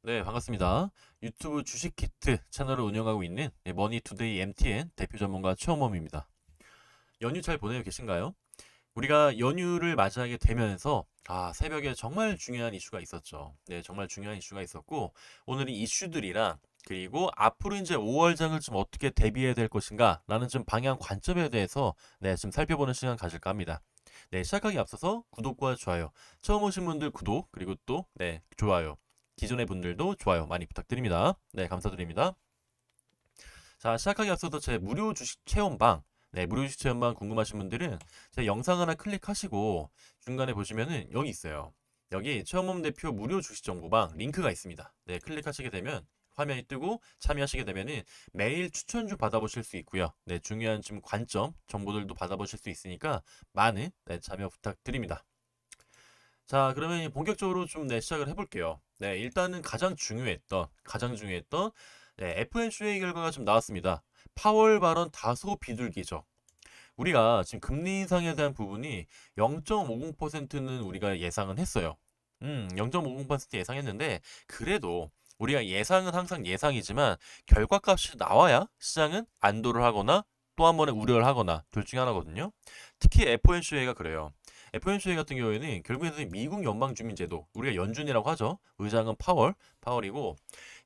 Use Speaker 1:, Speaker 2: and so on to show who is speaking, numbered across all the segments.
Speaker 1: 네, 반갑습니다. 유튜브 주식키트 채널을 운영하고 있는 머니투데이 MTN 대표 전문가 최원범입니다. 연휴 잘 보내고 계신가요? 우리가 연휴를 맞이하게 되면서 새벽에 정말 중요한 이슈가 있었죠. 네, 정말 중요한 이슈가 있었고 오늘 이 이슈들이랑 그리고 앞으로 이제 5월장을 좀 어떻게 대비해야 될 것인가 라는 좀 방향 관점에 대해서 좀 살펴보는 시간 가질까 합니다. 네, 시작하기 앞서서 구독과 좋아요, 처음 오신 분들 구독, 그리고 또 좋아요, 기존의 분들도 좋아요 많이 부탁드립니다. 네, 감사드립니다. 자, 시작하기 앞서서 제 무료 주식 체험방, 무료 주식 체험방 궁금하신 분들은 제 영상 하나 클릭하시고 중간에 보시면은 여기 있어요. 여기 최원범 대표 무료 주식 정보방 링크가 있습니다. 네, 클릭하시게 되면 화면이 뜨고 참여하시게 되면은 매일 추천주 받아보실 수 있고요. 네, 중요한 좀 관점 정보들도 받아보실 수 있으니까 많은 참여 부탁드립니다. 자, 그러면 본격적으로 좀 시작을 해볼게요. 네, 일단은 가장 중요했던 FMC의 결과가 좀 나왔습니다. 파월 발언 다소 비둘기죠. 우리가 지금 금리 인상에 대한 부분이 0.50%는 우리가 예상은 했어요. 0.50% 예상했는데 그래도 우리가 예상은 항상 예상이지만 결과값이 나와야 시장은 안도를 하거나 또 한 번에 우려를 하거나 둘 중에 하나거든요. 특히 FOMC가 그래요. FOMC 같은 경우에는 결국에는 미국 연방주민제도, 우리가 연준이라고 하죠. 의장은 파월이고,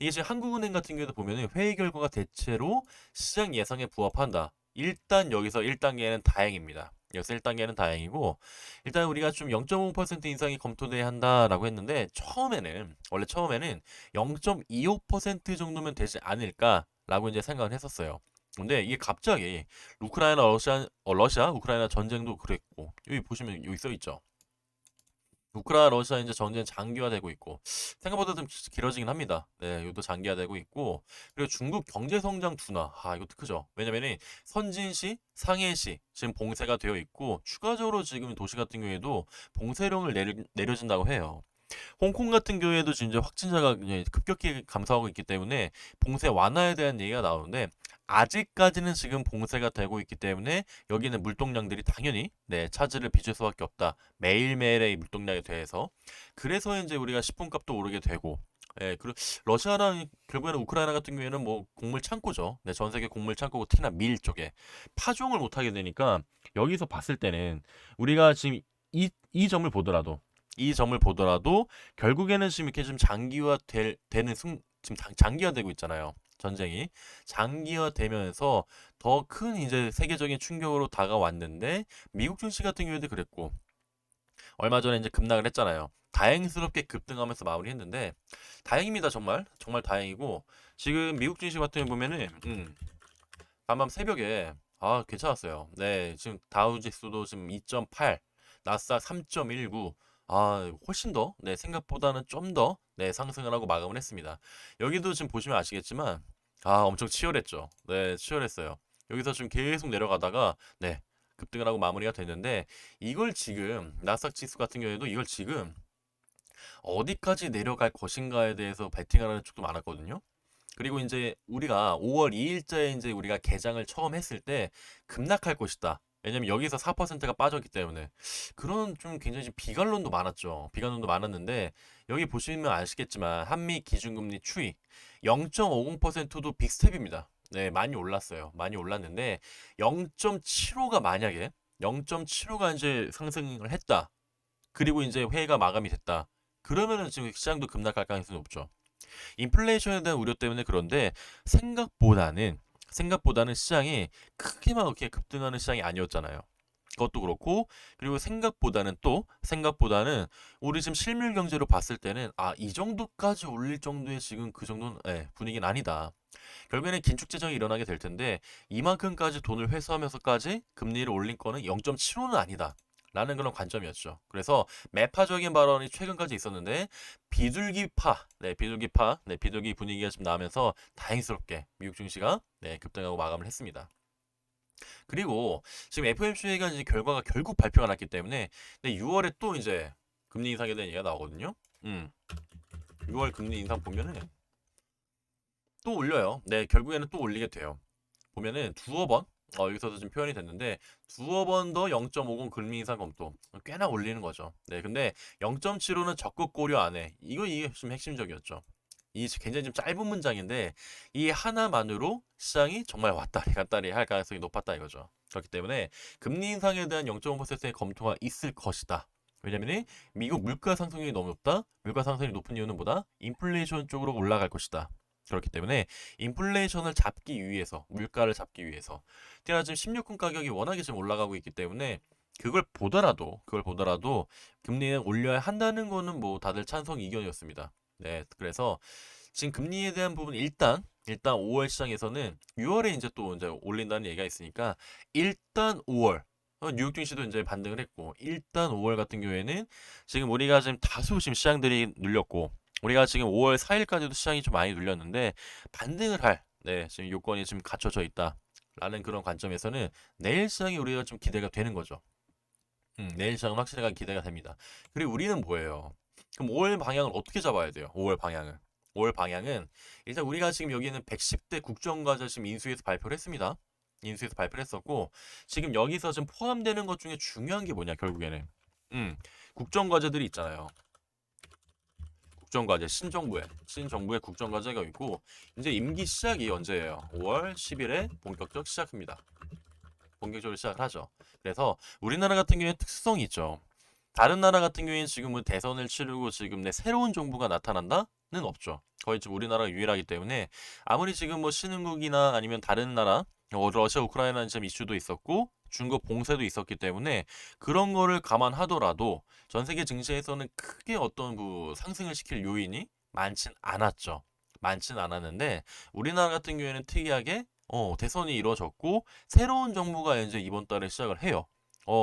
Speaker 1: 이게 지금 한국은행 같은 경우에도 보면은 회의 결과가 대체로 시장 예상에 부합한다. 일단 여기서 1단계는 다행입니다. 여기서 1단계는 다행이고, 일단 우리가 좀 0.5% 인상이 검토돼야 한다라고 했는데, 원래 처음에는 0.25% 정도면 되지 않을까라고 이제 생각을 했었어요. 근데 이게 갑자기 러시아 우크라이나 전쟁도 그랬고, 여기 보시면 여기 써 있죠. 러시아 이제 전쟁 장기화되고 있고 생각보다 좀 길어지긴 합니다. 네, 이것도 장기화되고 있고 그리고 중국 경제 성장 둔화. 이것도 크죠. 왜냐면은 선진시, 상해시 지금 봉쇄가 되어 있고 추가적으로 지금 도시 같은 경우에도 봉쇄령을 내려진다고 해요. 홍콩 같은 경우에도 지금 이제 확진자가 이제 급격히 감소하고 있기 때문에 봉쇄 완화에 대한 얘기가 나오는데 아직까지는 지금 봉쇄가 되고 있기 때문에 여기는 물동량들이 당연히 차질을 빚을 수밖에 없다. 매일매일의 물동량에 대해서. 그래서 이제 우리가 식품값도 오르게 되고 그리고 러시아랑 결국에는 우크라이나 같은 경우에는 뭐 곡물 창고죠. 전 세계 곡물 창고고 특히나 밀 쪽에 파종을 못 하게 되니까 여기서 봤을 때는 우리가 지금 이 점을 보더라도 결국에는 지금 이렇게 좀 되는 지금 장기화되고 있잖아요. 전쟁이 장기화되면서 더 큰 이제 세계적인 충격으로 다가왔는데 미국 증시 같은 경우에도 그랬고 얼마 전에 이제 급락을 했잖아요. 다행스럽게 급등하면서 마무리했는데 다행입니다. 정말 정말 다행이고 지금 미국 증시 같은 경우 보면은 밤밤 새벽에 괜찮았어요. 네, 지금 다우 지수도 지금 2.8, 나스닥 3.19. 훨씬 더 생각보다는 좀 더 상승을 하고 마감을 했습니다. 여기도 지금 보시면 아시겠지만 엄청 치열했죠. 네, 치열했어요. 여기서 지금 계속 내려가다가 급등을 하고 마무리가 됐는데 이걸 지금 나스닥 지수 같은 경우에도 이걸 지금 어디까지 내려갈 것인가에 대해서 베팅하는 쪽도 많았거든요. 그리고 이제 우리가 5월 2일자에 이제 우리가 개장을 처음 했을 때 급락할 것이다. 왜냐면 여기서 4%가 빠졌기 때문에 그런 좀 굉장히 좀 비관론도 많았죠. 비관론도 많았는데 여기 보시면 아시겠지만 한미 기준금리 추이 0.50%도 빅스텝입니다. 네, 많이 올랐어요. 많이 올랐는데 0.75가 만약에 0.75가 이제 상승을 했다. 그리고 이제 회의가 마감이 됐다. 그러면은 지금 시장도 급락할 가능성이 높죠. 인플레이션에 대한 우려 때문에 그런데 생각보다는 시장이 크게 막 이렇게 급등하는 시장이 아니었잖아요. 그것도 그렇고 그리고 생각보다는 우리 지금 실물 경제로 봤을 때는 이 정도까지 올릴 정도의 지금 그 정도는 분위기는 아니다. 결국에는 긴축 재정이 일어나게 될 텐데 이만큼까지 돈을 회수하면서까지 금리를 올린 거는 0.75는 아니다. 라는 그런 관점이었죠. 그래서 매파적인 발언이 최근까지 있었는데 비둘기 분위기가 좀 나면서 다행스럽게 미국 증시가 급등하고 마감을 했습니다. 그리고 지금 FOMC가 이제 결과가 결국 발표가 났기 때문에 6월에 또 이제 금리 인상에 대한 얘기가 나오거든요. 6월 금리 인상 보면은 또 올려요. 결국에는 또 올리게 돼요. 보면은 두어 번 여기서도 좀 표현이 됐는데 두어 번 더 0.50 금리 인상 검토 꽤나 올리는 거죠. 근데 0.75는 적극 고려 안 해. 이게 좀 핵심적이었죠. 이 굉장히 좀 짧은 문장인데 이 하나만으로 시장이 정말 왔다리 갔다리 할 가능성이 높았다 이거죠. 그렇기 때문에 금리 인상에 대한 0.5%의 검토가 있을 것이다. 왜냐면 미국 물가 상승률이 너무 높다. 물가 상승률이 높은 이유는 뭐다? 인플레이션 쪽으로 올라갈 것이다. 그렇기 때문에 인플레이션을 잡기 위해서, 물가를 잡기 위해서 특히나 지금 16금 가격이 워낙에 지금 올라가고 있기 때문에 그걸 보더라도 금리는 올려야 한다는 거는 뭐 다들 찬성 이견이었습니다. 네, 그래서 지금 금리에 대한 부분 일단 5월 시장에서는 6월에 이제 또 이제 올린다는 얘기가 있으니까 일단 5월 뉴욕 증시도 이제 반등을 했고 일단 5월 같은 경우에는 지금 우리가 지금 다소 지금 시장들이 눌렸고 우리가 지금 5월 4일까지도 시장이 좀 많이 눌렸는데 반등을 할 네, 지금 요건이 지금 갖춰져 있다라는 그런 관점에서는 내일 시장이 우리가 좀 기대가 되는 거죠. 내일 시장은 확실하게 기대가 됩니다. 그리고 우리는 뭐예요? 그럼 5월 방향을 어떻게 잡아야 돼요? 5월 방향을. 5월 방향은 일단 우리가 지금 여기는 110대 국정과제 지금 인수해서 발표를 했습니다. 인수해서 발표를 했었고 지금 여기서 지금 포함되는 것 중에 중요한 게 뭐냐 결국에는 국정과제들이 있잖아요. 국정과제 신정부의 국정과제가 있고 이제 임기 시작이 언제예요? 5월 10일에 본격적 시작입니다. 본격적으로 시작을 하죠. 그래서 우리나라 같은 경우에 특수성이 있죠. 다른 나라 같은 경우에는 지금은 대선을 치르고 지금 내 새로운 정부가 나타난다는 없죠. 거의 지금 우리나라가 유일하기 때문에 아무리 지금 뭐 신흥국이나 아니면 다른 나라 러시아 우크라이나 지금 이슈도 있었고 중국 봉쇄도 있었기 때문에 그런 거를 감안하더라도 전 세계 증시에서는 크게 어떤 그 상승을 시킬 요인이 많진 않았죠. 많진 않았는데 우리나라 같은 경우에는 특이하게 대선이 이루어졌고 새로운 정부가 이제 이번 달에 시작을 해요.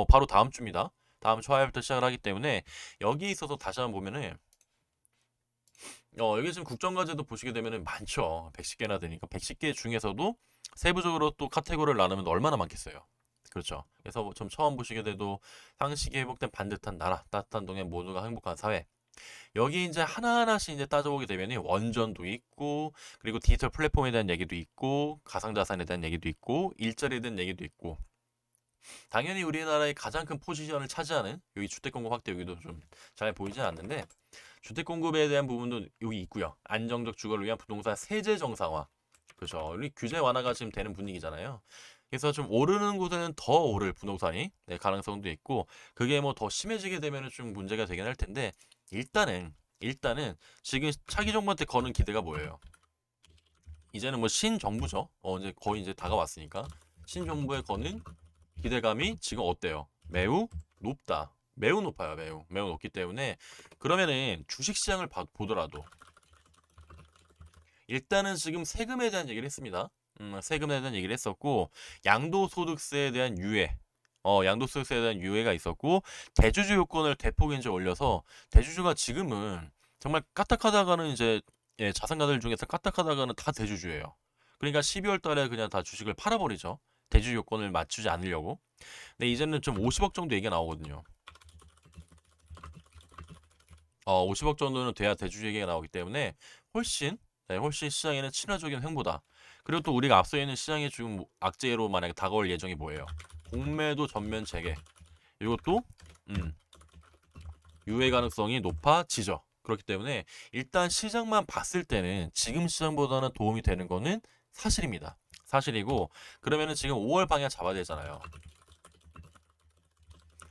Speaker 1: 바로 다음 주입니다. 다음 주 화요일부터 시작을 하기 때문에 여기 있어서 다시 한번 보면은 여기 지금 국정과제도 보시게 되면은 많죠. 110개나 되니까 110개 중에서도 세부적으로 또 카테고리를 나누면 얼마나 많겠어요. 그렇죠. 그래서 좀 처음 보시게 돼도 상식이 회복된 반듯한 나라, 따뜻한 동네 모두가 행복한 사회. 여기 이제 하나하나씩 이제 따져보게 되면은 원전도 있고, 그리고 디지털 플랫폼에 대한 얘기도 있고, 가상자산에 대한 얘기도 있고, 일자리에 대한 얘기도 있고, 당연히 우리나라의 가장 큰 포지션을 차지하는 여기 주택 공급 확대 여기도 좀 잘 보이진 않는데 주택 공급에 대한 부분도 여기 있고요. 안정적 주거를 위한 부동산 세제 정상화. 그렇죠. 우리 규제 완화가 지금 되는 분위기잖아요. 그래서 좀 오르는 곳에는 더 오를 부동산이 네, 가능성도 있고 그게 뭐 더 심해지게 되면은 좀 문제가 되긴 할 텐데 일단은 지금 차기 정부한테 거는 기대가 뭐예요? 이제는 뭐 신정부죠. 이제 거의 이제 다가왔으니까 신정부에 거는 기대감이 지금 어때요? 매우 높다. 매우 높아요. 매우 높기 때문에 그러면은 주식시장을 보더라도 일단은 지금 세금에 대한 얘기를 했습니다. 세금에 대한 얘기를 했었고 양도소득세에 대한 유예 양도소득세에 대한 유예가 있었고 대주주 요건을 대폭 이제 올려서 대주주가 지금은 정말 까딱하다가는 이제 자산가들 중에서 까딱하다가는 다 대주주예요. 그러니까 12월 달에 그냥 다 주식을 팔아버리죠. 대주주 요건을 맞추지 않으려고. 근데 이제는 좀 50억 정도 얘기가 나오거든요. 50억 정도는 돼야 대주주 얘기가 나오기 때문에 훨씬 시장에는 친화적인 행보다. 그리고 또 우리가 앞서 있는 시장에 지금 악재로 만약에 다가올 예정이 뭐예요? 공매도 전면 재개. 이것도 유예 가능성이 높아지죠. 그렇기 때문에 일단 시장만 봤을 때는 지금 시장보다는 도움이 되는 거는 사실입니다. 사실이고 그러면은 지금 5월 방향 잡아야 되잖아요.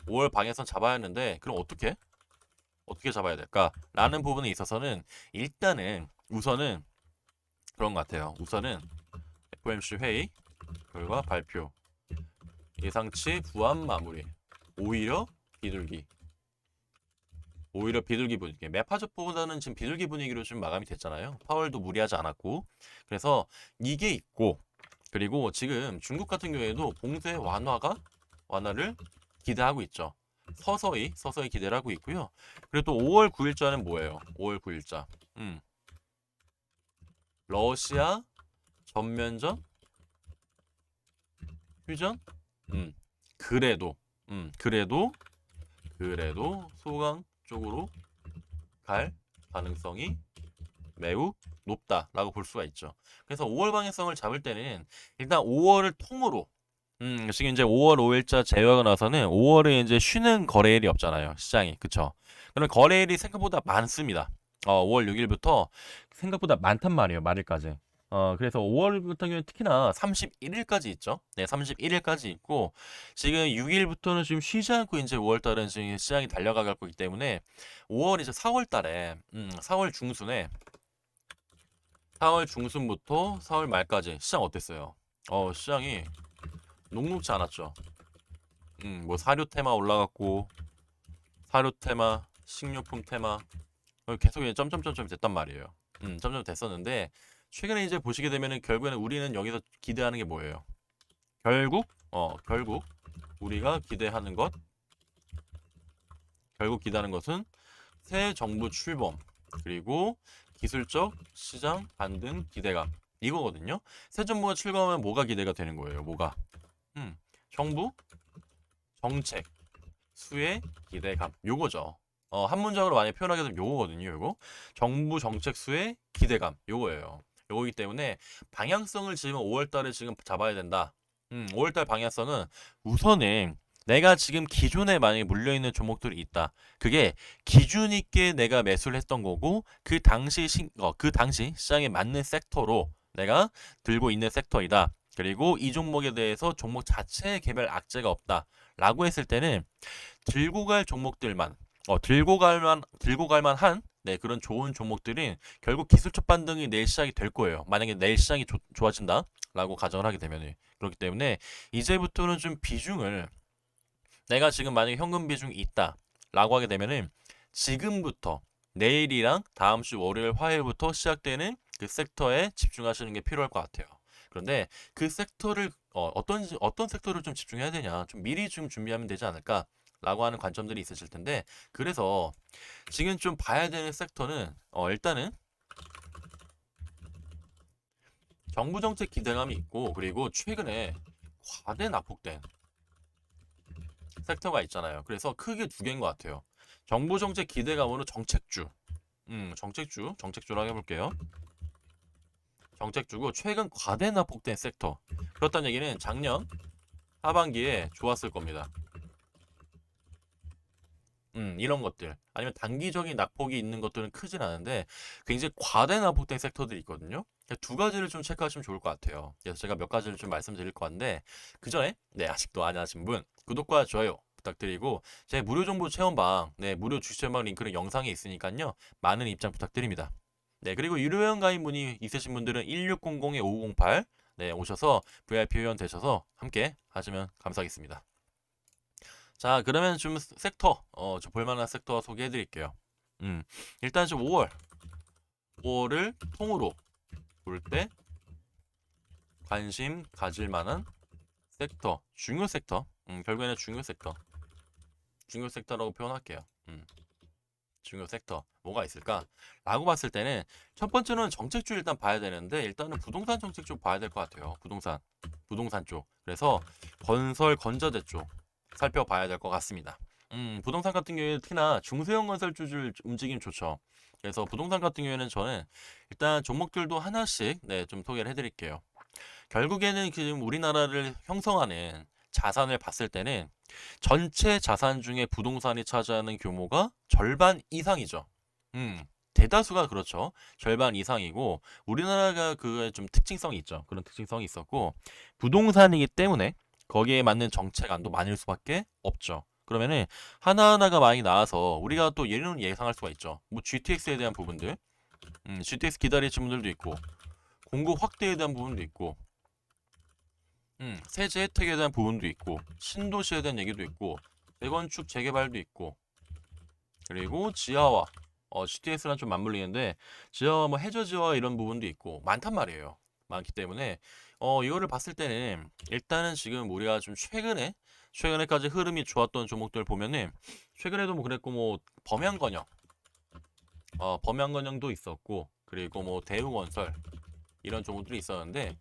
Speaker 1: 5월 방향선 잡아야 하는데 그럼 어떻게 잡아야 될까? 라는 부분에 있어서는 우선은 그런 것 같아요. 우선은 FOMC 회의 결과 발표 예상치 부합 마무리 오히려 비둘기 분위기 매파적보다는 지금 비둘기 분위기로 좀 마감이 됐잖아요. 파월도 무리하지 않았고 그래서 이게 있고 그리고 지금 중국 같은 경우에도 봉쇄 완화를 기대하고 있죠. 서서히 기대를 하고 있고요. 그리고 또 5월 9일자는 뭐예요? 5월 9일자. 러시아 전면전 휴전? 그래도 그래도 소강 쪽으로 갈 가능성이 매우 높다라고 볼 수가 있죠. 그래서 5월 방향성을 잡을 때는 일단 5월을 통으로 지금 이제 5월 5일자 제외하고 나서는 5월에 이제 쉬는 거래일이 없잖아요. 시장이. 그쵸? 그럼 거래일이 생각보다 많습니다. 5월 6일부터 생각보다 많단 말이에요. 말일까지. 그래서 5월 같은 경우는 특히나 31일까지 있죠. 네, 31일까지 있고 지금 6일부터는 지금 쉬지 않고 이제 5월 달은 지금 시장이 달려갈 거기 때문에 5월 이제 4월 달에 4월 중순에 4월 중순부터 4월 말까지 시장 어땠어요? 시장이 녹록지 않았죠. 뭐 사료 테마 올라갔고 사료 테마, 식료품 테마 계속 이제 점점점점 됐단 말이에요. 점점 됐었는데 최근에 이제 보시게 되면은 결국에는 우리는 여기서 기대하는 게 뭐예요? 결국 우리가 기대하는 것, 결국 기대하는 것은 새 정부 출범 그리고 기술적 시장 반등 기대감 이거거든요. 새 정부가 출범하면 뭐가 기대가 되는 거예요? 뭐가? 정부 정책 수의 기대감 요거죠. 한 문장으로 많이 표현하게 되면 요거거든요. 요거 정부 정책 수의 기대감 요거예요. 요거기 때문에 방향성을 지금 5월 달에 지금 잡아야 된다. 5월 달 방향성은 우선은 내가 지금 기존에 만약에 물려있는 종목들이 있다. 그게 기준 있게 내가 매수를 했던 거고 그 당시 시장에 맞는 섹터로 내가 들고 있는 섹터이다. 그리고 이 종목에 대해서 종목 자체에 개별 악재가 없다. 라고 했을 때는 들고 갈 종목들만 들고 갈 만한 네, 그런 좋은 종목들은 결국 기술적 반등이 내일 시작이 될 거예요. 만약에 내일 시장이 좋아진다라고 가정을 하게 되면 그렇기 때문에 이제부터는 좀 비중을 내가 지금 만약에 현금 비중이 있다라고 하게 되면은 지금부터 내일이랑 다음 주 월요일 화요일부터 시작되는 그 섹터에 집중하시는 게 필요할 것 같아요. 그런데 그 섹터를 어떤 섹터를 좀 집중해야 되냐 좀 미리 좀 준비하면 되지 않을까 라고 하는 관점들이 있으실 텐데 그래서 지금 좀 봐야 되는 섹터는 일단은 정부 정책 기대감이 있고 그리고 최근에 과대 낙폭된 섹터가 있잖아요. 그래서 크게 두 개인 것 같아요. 정부 정책 기대감으로 정책주 정책주라고 해볼게요. 정책주고 최근 과대 낙폭된 섹터 그렇다는 얘기는 작년 하반기에 좋았을 겁니다. 이런 것들 아니면 단기적인 낙폭이 있는 것들은 크진 않은데 굉장히 과대 낙폭된 섹터들이 있거든요. 두 가지를 좀 체크하시면 좋을 것 같아요. 그래서 제가 몇 가지를 좀 말씀드릴 것 같은데 그 전에 네 아직도 안 하신 분 구독과 좋아요 부탁드리고 제 무료 정보 체험방 네 무료 주식 체험방 링크는 영상에 있으니까요 많은 입장 부탁드립니다. 네 그리고 유료 회원 가입 문의 있으신 분들은 1600-5508 네 오셔서 VIP 회원 되셔서 함께 하시면 감사하겠습니다. 자, 그러면 좀 섹터, 좀 볼만한 섹터 소개해 드릴게요. 일단 좀 5월을 통으로 볼 때 관심 가질 만한 섹터, 중요 섹터, 결국에는 중요 섹터라고 표현할게요. 중요 섹터, 뭐가 있을까? 라고 봤을 때는 첫 번째는 정책주 일단 봐야 되는데, 일단은 부동산 정책 쪽 봐야 될 것 같아요. 부동산 쪽. 그래서 건설, 건자재 쪽 살펴봐야 될 것 같습니다. 부동산 같은 경우에 특히나 중소형 건설주들 움직임 좋죠. 그래서 부동산 같은 경우에는 저는 일단 종목들도 하나씩 네, 좀 소개를 해드릴게요. 결국에는 지금 우리나라를 형성하는 자산을 봤을 때는 전체 자산 중에 부동산이 차지하는 규모가 절반 이상이죠. 대다수가 그렇죠. 절반 이상이고 우리나라가 그에 좀 특징성이 있죠. 그런 특징성이 있었고 부동산이기 때문에 거기에 맞는 정책안도 많을 수밖에 없죠. 그러면은 하나하나가 많이 나와서 우리가 또 예는 예상할 수가 있죠. 뭐 GTX에 대한 부분들, GTX 기다리시는 분들도 있고 공급 확대에 대한 부분도 있고 세제 혜택에 대한 부분도 있고 신도시에 대한 얘기도 있고 재건축 재개발도 있고 그리고 지하화 GTS랑 좀 맞물리는데 지하화 뭐 해저지화 이런 부분도 있고 많단 말이에요. 많기 때문에 이거를 봤을 때는 일단은 지금 우리가 좀 최근에까지 흐름이 좋았던 종목들 보면은 최근에도 뭐 그랬고 뭐 범양건영도 있었고 그리고 뭐 대우건설 이런 종목들이 있었는데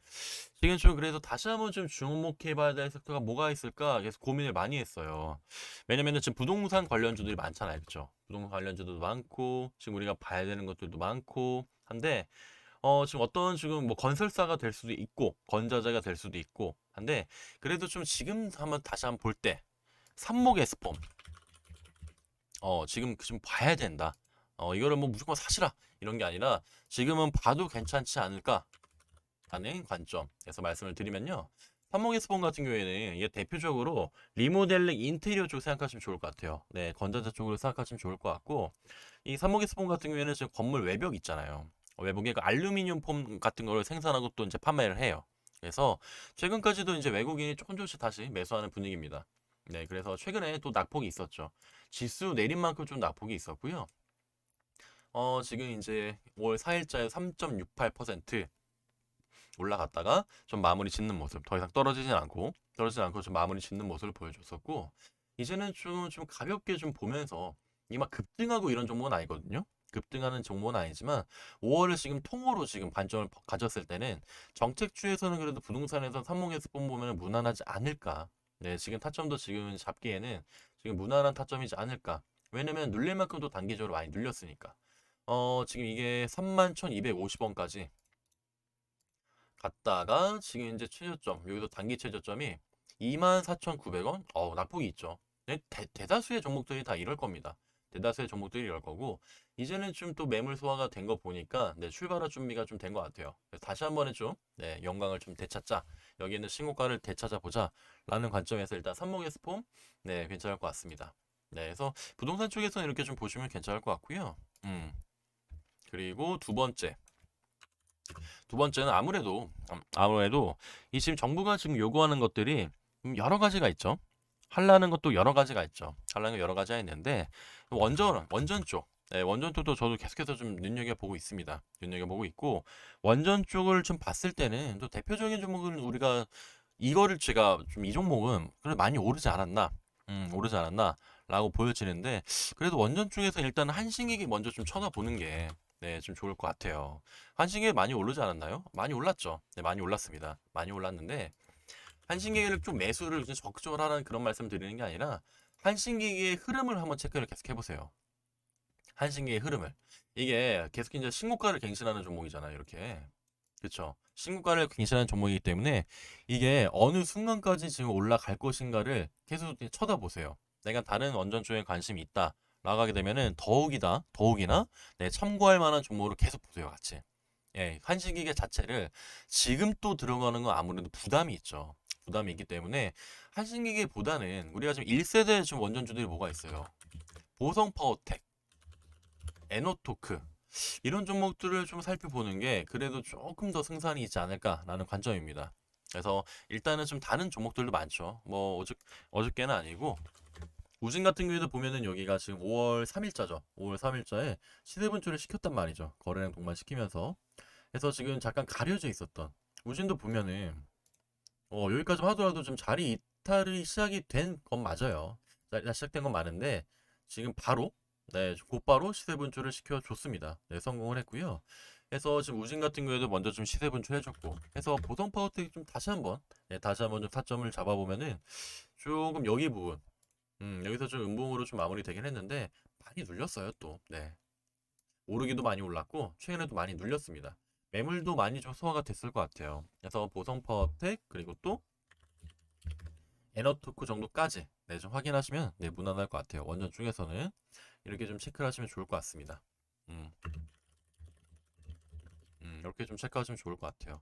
Speaker 1: 지금 좀 그래서 다시 한번 좀 주목해봐야 될 섹터가 뭐가 있을까 계속 고민을 많이 했어요. 왜냐면은 지금 부동산 관련주들이 많잖아요, 그렇죠? 부동산 관련주도 많고 지금 우리가 봐야 되는 것들도 많고 한데 지금 어떤 지금 뭐 건설사가 될 수도 있고 건자재가 될 수도 있고 한데 그래도 좀 지금 한번 다시 한번 볼 때 삽목 에스폼 지금 좀 봐야 된다. 이거를 뭐 무조건 사시라 이런 게 아니라 지금은 봐도 괜찮지 않을까 하는 관점에서 말씀을 드리면요. 삼목에스폰 같은 경우에는 이게 대표적으로 리모델링 인테리어 쪽 생각하시면 좋을 것 같아요. 네, 건전자 쪽으로 생각하시면 좋을 것 같고 이 삼목에스폰 같은 경우에는 지금 건물 외벽 있잖아요. 외벽에 그 알루미늄 폼 같은 거를 생산하고 또 이제 판매를 해요. 그래서 최근까지도 이제 외국인이 조금씩 다시 매수하는 분위기입니다. 네, 그래서 최근에 또 낙폭이 있었죠. 지수 내린 만큼 좀 낙폭이 있었고요. 지금 이제 월 4일자에 3.68% 올라갔다가 좀 마무리 짓는 모습, 더 이상 떨어지진 않고 좀 마무리 짓는 모습을 보여줬었고, 이제는 좀 가볍게 좀 보면서, 이 막 급등하고 이런 종목은 아니거든요. 급등하는 종목은 아니지만, 5월을 지금 통으로 지금 관점을 가졌을 때는, 정책주에서는 그래도 부동산에서 삼목에서 보면 무난하지 않을까. 네, 지금 타점도 지금 잡기에는 지금 무난한 타점이지 않을까. 왜냐면 눌릴 만큼 도 단기적으로 많이 눌렸으니까. 지금 이게 31,250원까지 갔다가 지금 이제 최저점 여기서 단기 최저점이 24,900원. 낙폭이 있죠. 네, 대다수의 종목들이 다 이럴 겁니다. 대다수의 종목들이 이럴 거고 이제는 좀 또 매물 소화가 된 거 보니까 네, 출발할 준비가 좀 된 것 같아요. 그래서 다시 한번에 좀 네, 영광을 좀 되찾자. 여기는 신고가를 되찾아 보자 라는 관점에서 일단 삼목에스폼 네, 괜찮을 것 같습니다. 네, 그래서 부동산 쪽에서는 이렇게 좀 보시면 괜찮을 것 같고요. 그리고 두 번째는 아무래도 이 지금 정부가 지금 요구하는 것들이 여러 가지가 있죠. 하려는 것도 여러 가지가 있죠. 하려는 거 여러 가지가 있는데 원전 쪽. 네, 원전 쪽도 저도 계속해서 좀 눈여겨보고 있습니다. 눈여겨보고 있고 원전 쪽을 좀 봤을 때는 또 대표적인 종목은 우리가 이거를 제가 좀 이 종목은 그래 많이 오르지 않았나? 오르지 않았나? 라고 보여지는데 그래도 원전 쪽에서 일단 한신기기 먼저 좀 쳐다보는 게 네, 좀 좋을 것 같아요. 한신기기 많이 오르지 않았나요? 많이 올랐죠. 네, 많이 올랐습니다. 많이 올랐는데 한신기기를 좀 매수를 좀 적극적으로 하라는 그런 말씀 드리는 게 아니라 한신기기의 흐름을 한번 체크를 계속 해보세요. 한신기의 흐름을. 이게 계속 이제 신고가를 갱신하는 종목이잖아요. 이렇게. 그렇죠. 신고가를 갱신하는 종목이기 때문에 이게 어느 순간까지 지금 올라갈 것인가를 계속 쳐다보세요. 내가 다른 원전 쪽에 관심이 있다. 나가게 되면은 더욱이나 네, 참고할 만한 종목으로 계속 보세요, 같이. 예, 한신기계 자체를 지금 또 들어가는 건 아무래도 부담이 있죠. 부담이 있기 때문에 한신기계보다는 우리가 지금 1세대 좀 원전주들이 뭐가 있어요. 보성파워텍, 에너토크 이런 종목들을 좀 살펴보는 게 그래도 조금 더 승산이 있지 않을까라는 관점입니다. 그래서 일단은 좀 다른 종목들도 많죠. 뭐 어저께는 아니고 우진 같은 경우에도 보면은 여기가 지금 5월 3일자죠. 5월 3일자에 시세분출을 시켰단 말이죠. 거래량 동반시키면서. 그래서 지금 잠깐 가려져 있었던 우진도 보면은 여기까지 하더라도 좀 자리 이탈이 시작이 된 건 맞아요. 자리가 시작된 건 맞는데 지금 바로 네, 곧바로 시세 분출을 시켜줬습니다. 네, 성공을 했고요. 그래서 지금 우진 같은 경우에도 먼저 좀 시세 분출해줬고 해서 보성 파워텍 좀 다시 한번 좀 타점을 잡아보면은 조금 여기 부분 여기서 좀 음봉으로 좀 마무리되긴 했는데 많이 눌렸어요 또. 네. 오르기도 많이 올랐고 최근에도 많이 눌렸습니다. 매물도 많이 좀 소화가 됐을 것 같아요. 그래서 보성 파워텍 그리고 또 에너토크 정도까지 네, 좀 확인하시면 네, 무난할 것 같아요. 원전 쪽에서는 이렇게 좀 체크를 하시면 좋을 것 같습니다. 음, 이렇게 좀 체크하시면 좋을 것 같아요.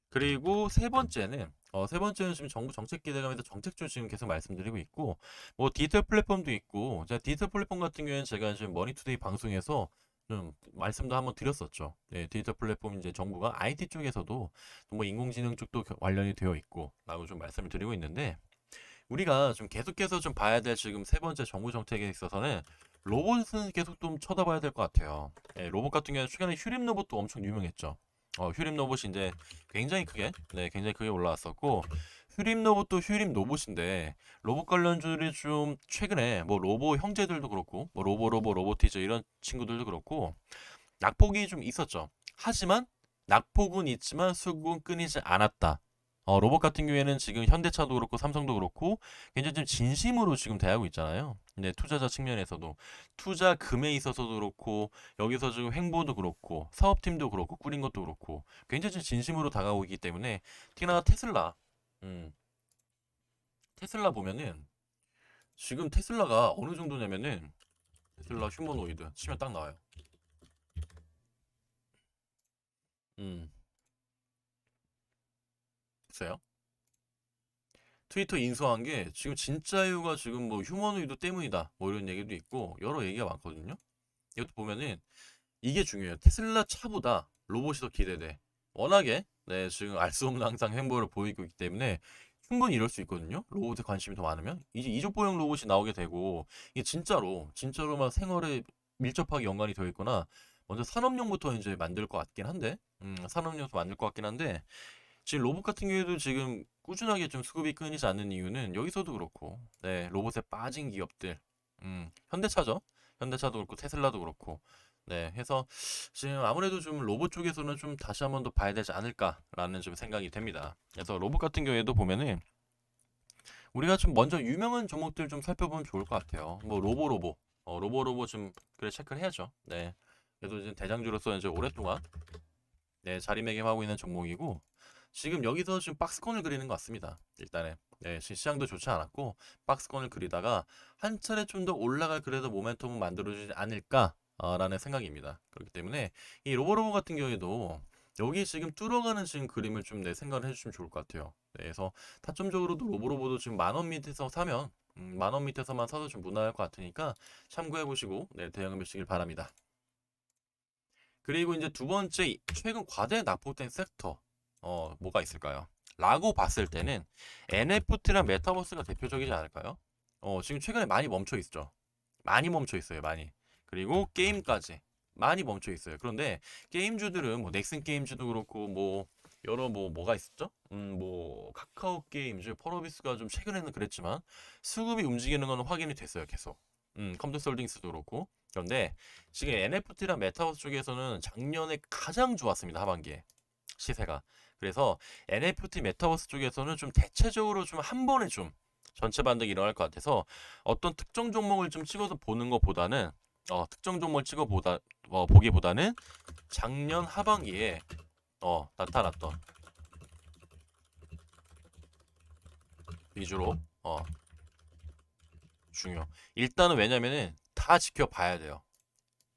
Speaker 1: 그리고 세 번째는 지금 정부 정책 기대감에서 정책주 지금 계속 말씀드리고 있고, 뭐 디지털 플랫폼도 있고, 제가 디지털 플랫폼 같은 경우에는 제가 지금 머니투데이 방송에서 좀 말씀도 한번 드렸었죠. 네, 디지털 플랫폼 이제 정부가 IT 쪽에서도 뭐 인공지능 쪽도 관련이 되어 있고, 라고 좀 말씀을 드리고 있는데, 우리가 좀 계속해서 좀 봐야 될 지금 세 번째 정부 정책에 있어서는 로봇은 계속 좀 쳐다봐야 될 것 같아요. 예, 로봇 같은 경우는 최근에 휴림 로봇도 엄청 유명했죠. 휴림 로봇이 이제 굉장히 크게 올라왔었고, 휴림 로봇도 휴림 로봇인데, 로봇 관련주들이 좀 최근에 뭐 로보 형제들도 그렇고, 뭐 로보티즈 이런 친구들도 그렇고, 낙폭이 좀 있었죠. 하지만 낙폭은 있지만 수급은 끊이지 않았다. 로봇 같은 경우에는 지금 현대차도 그렇고 삼성도 그렇고 굉장히 좀 진심으로 지금 대하고 있잖아요. 근데 투자자 측면에서도 투자금에 있어서도 그렇고 여기서 지금 행보도 그렇고 사업팀도 그렇고 꾸린 것도 그렇고 굉장히 좀 진심으로 다가오고 있기 때문에 특히나 음, 테슬라 보면은 지금 테슬라가 어느 정도냐면은 테슬라 휴머노이드 치면 딱 나와요. 음, 됐어요. 트위터 인수한 게 지금 진짜 이유가 지금 뭐 휴머노이드 때문이다. 뭐 이런 얘기도 있고 여러 얘기가 많거든요. 이것도 보면은 이게 중요해요. 테슬라 차보다 로봇이 더 기대돼. 워낙에 네, 지금 알 수 없는 항상 행보를 보이고 있기 때문에 충분히 이럴 수 있거든요. 로봇에 관심이 더 많으면 이제 이족보형 로봇이 나오게 되고 이게 진짜로 막 생활에 밀접하게 연관이 되어 있거나 먼저 산업용부터 이제 만들 것 같긴 한데 산업용부터 만들 것 같긴 한데 지금 로봇 같은 경우에도 지금 꾸준하게 좀 수급이 끊이지 않는 이유는 여기서도 그렇고 네, 로봇에 빠진 기업들 현대차죠. 현대차도 그렇고 테슬라도 그렇고 네, 해서 지금 아무래도 좀 로봇 쪽에서는 좀 다시 한번 더 봐야 되지 않을까라는 좀 생각이 됩니다. 그래서 로봇 같은 경우에도 보면은 우리가 좀 먼저 유명한 종목들 좀 살펴보면 좋을 것 같아요. 뭐 로보로보 좀 그래 체크를 해야죠. 네. 그래도 이제 대장주로서 이제 오랫동안 네, 자리매김하고 있는 종목이고 지금 여기서 지금 박스권을 그리는 것 같습니다. 일단은 네, 시장도 좋지 않았고 박스권을 그리다가 한 차례 좀 더 올라갈 그래도 모멘텀을 만들어주지 않을까라는 생각입니다. 그렇기 때문에 이 로보로보 같은 경우에도 여기 지금 뚫어가는 지금 그림을 좀 내 생각을 해주시면 좋을 것 같아요. 네, 그래서 타점적으로도 로보로보도 지금 10,000원 밑에서 사면 10,000원 밑에서만 사도 좀 무난할 것 같으니까 참고해 보시고 네, 대응해 보시길 바랍니다. 그리고 이제 두 번째 최근 과대 낙폭된 섹터 뭐가 있을까요? 라고 봤을 때는 NFT랑 메타버스가 대표적이지 않을까요? 지금 최근에 많이 멈춰 있죠. 많이 멈춰 있어요, 많이. 그리고 게임까지 많이 멈춰 있어요. 그런데 게임주들은 뭐 넥슨 게임즈도 그렇고 뭐 여러 뭐가 있었죠? 뭐 카카오 게임즈, 펄어비스가 좀 최근에는 그랬지만 수급이 움직이는 건 확인이 됐어요, 계속. 컴퓨터홀딩스도 그렇고. 그런데 지금 NFT랑 메타버스 쪽에서는 작년에 가장 좋았습니다, 하반기에 시세가. 그래서 NFT 메타버스 쪽에서는 좀 대체적으로 좀 한 번에 좀 전체 반등이 일어날 것 같아서 어떤 특정 종목을 좀 찍어서 보는 것보다는 특정 종목을 보기보다는 작년 하반기에 나타났던 위주로 중요. 일단은 왜냐면은 다 지켜봐야 돼요.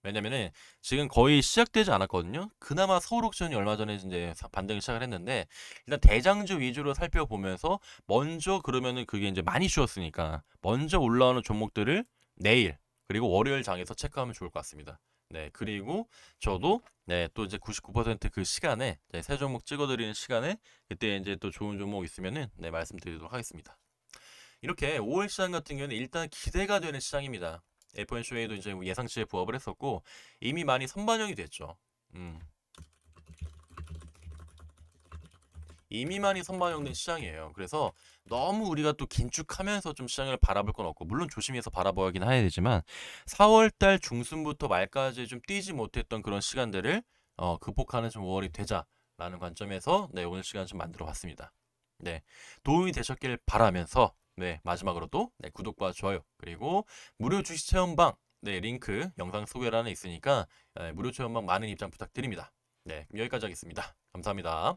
Speaker 1: 왜냐면은 지금 거의 시작되지 않았거든요. 그나마 서울 옥션이 얼마 전에 이제 반등을 시작을 했는데 일단 대장주 위주로 살펴보면서 먼저 그러면은 그게 이제 많이 쉬었으니까 먼저 올라오는 종목들을 내일 그리고 월요일 장에서 체크하면 좋을 것 같습니다. 네, 그리고 저도 네, 또 이제 99%그 시간에 새 종목 찍어드리는 시간에 그때 이제 또 좋은 종목 있으면은 네, 말씀드리도록 하겠습니다. 이렇게 5월 시장 같은 경우는 일단 기대가 되는 시장입니다. FOMC도 이제 예상치에 부합을 했었고 이미 많이 선반영이 됐죠. 음, 이미 많이 선반영된 시장이에요. 그래서 너무 우리가 또 긴축하면서 좀 시장을 바라볼 건 없고 물론 조심해서 바라봐야긴 해야 되지만 4월 달 중순부터 말까지 좀 뛰지 못했던 그런 시간들을 극복하는 좀 5월이 되자라는 관점에서 네, 오늘 시간 좀 만들어 봤습니다. 네, 도움이 되셨길 바라면서 네, 마지막으로 또 네, 구독과 좋아요 그리고 무료 주식 체험방 네, 링크 영상 소개란에 있으니까 무료 체험방 많은 입장 부탁드립니다. 네, 여기까지 하겠습니다. 감사합니다.